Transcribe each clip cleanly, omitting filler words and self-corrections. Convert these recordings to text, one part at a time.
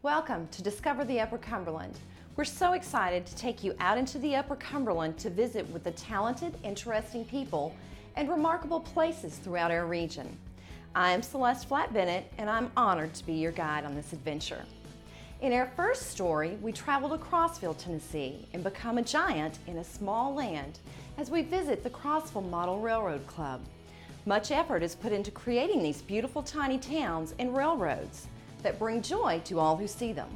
Welcome to Discover the Upper Cumberland. We're so excited to take you out into the Upper Cumberland to visit with the talented, interesting people and remarkable places throughout our region. I am Celeste Flatt-Bennett, and I'm honored to be your guide on this adventure. In our first story, we travel to Crossville, Tennessee, and become a giant in a small land as we visit the Crossville Model Railroad Club. Much effort is put into creating these beautiful tiny towns and railroads that bring joy to all who see them.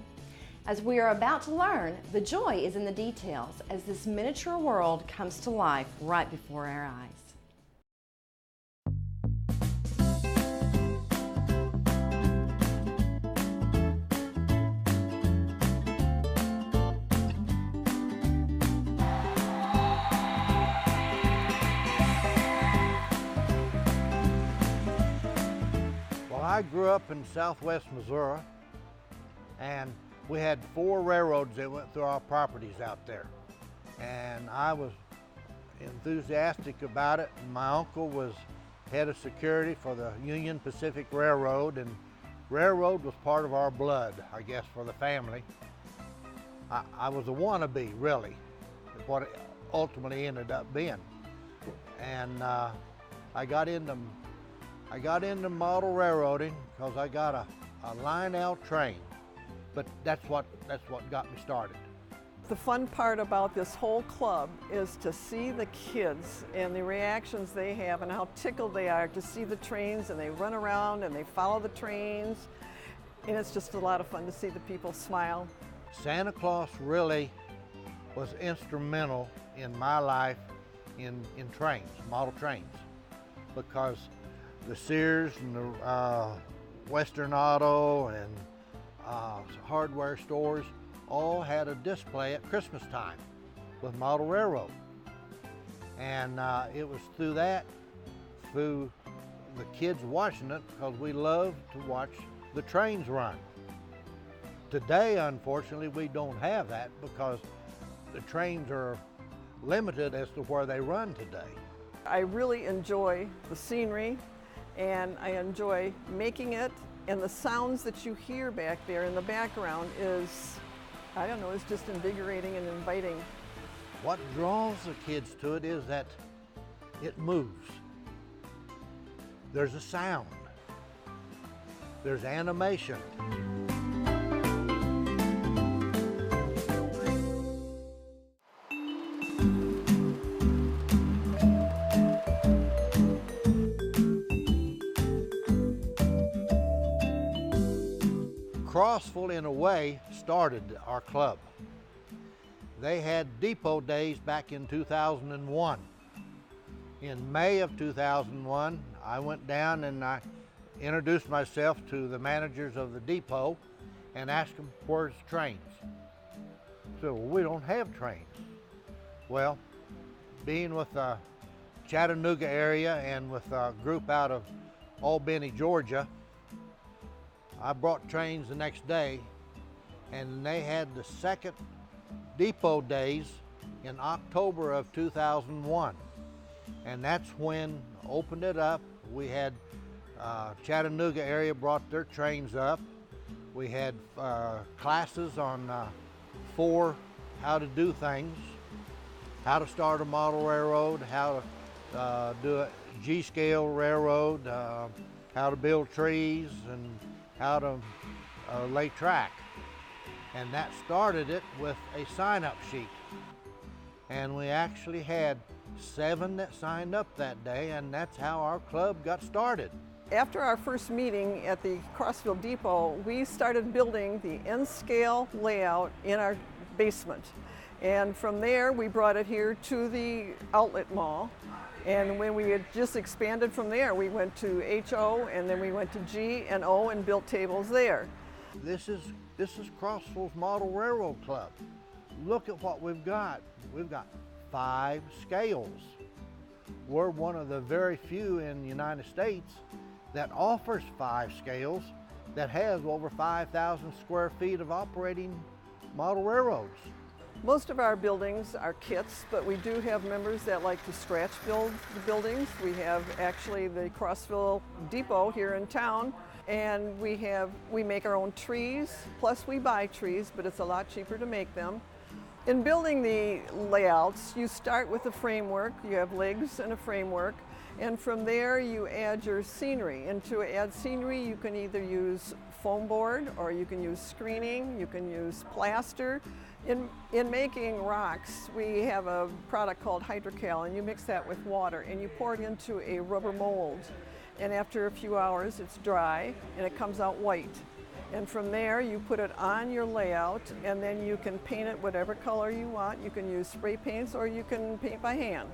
As we are about to learn, the joy is in the details as this miniature world comes to life right before our eyes. I grew up in southwest Missouri, and we had 4 railroads that went through our properties out there. And I was enthusiastic about it. My uncle was head of security for the Union Pacific Railroad, and railroad was part of our blood, I guess, for the family. I was a wannabe, really, is what it ultimately ended up being. And I got into model railroading because I got a line-out train, but that's what got me started. The fun part about this whole club is to see the kids and the reactions they have and how tickled they are to see the trains, and they run around and they follow the trains, and it's just a lot of fun to see the people smile. Santa Claus really was instrumental in my life in trains, model trains, because the Sears and the Western Auto and hardware stores all had a display at Christmas time with model railroad. And it was through the kids watching it, because we love to watch the trains run. Today, unfortunately, we don't have that because the trains are limited as to where they run today. I really enjoy the scenery, and I enjoy making it, and the sounds that you hear back there in the background is, I don't know, it's just invigorating and inviting. What draws the kids to it is that it moves. There's a sound. There's animation. Crossville, in a way, started our club. They had depot days back in 2001. In May of 2001, I went down and I introduced myself to the managers of the depot and asked them, where's the trains? So, well, we don't have trains. Well, being with the Chattanooga area and with a group out of Albany, Georgia, I brought trains the next day, and they had the second depot days in October of 2001. And that's when opened it up. We had Chattanooga area brought their trains up. We had classes on how to do things, how to start a model railroad, how to do a G-scale railroad, how to build trees, and how to lay track. And that started it with a sign-up sheet. And we actually had 7 that signed up that day, and that's how our club got started. After our first meeting at the Crossville Depot, we started building the N-scale layout in our basement. And from there, we brought it here to the outlet mall. And when we had just expanded from there, we went to HO, and then we went to G and O and built tables there. This is Crossville's Model Railroad Club. Look at what we've got. We've got 5 scales. We're one of the very few in the United States that offers 5 scales that has over 5,000 square feet of operating model railroads. Most of our buildings are kits, but we do have members that like to scratch build the buildings. We have actually the Crossville Depot here in town, and we make our own trees, plus we buy trees, but it's a lot cheaper to make them. In building the layouts, you start with a framework. You have legs and a framework, and from there you add your scenery. And to add scenery, you can either use foam board, or you can use screening, you can use plaster. In making rocks, we have a product called hydrocal, and you mix that with water and you pour it into a rubber mold. And after a few hours, it's dry and it comes out white. And from there, you put it on your layout, and then you can paint it whatever color you want. You can use spray paints, or you can paint by hand.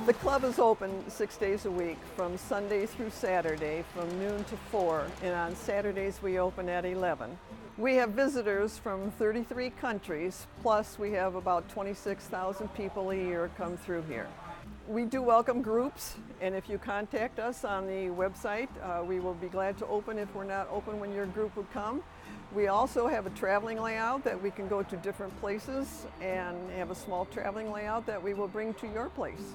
The club is open 6 days a week, from Sunday through Saturday, from noon to 4, and on Saturdays we open at 11. We have visitors from 33 countries, plus we have about 26,000 people a year come through here. We do welcome groups, and if you contact us on the website, we will be glad to open if we're not open when your group would come. We also have a traveling layout that we can go to different places, and have a small traveling layout that we will bring to your place.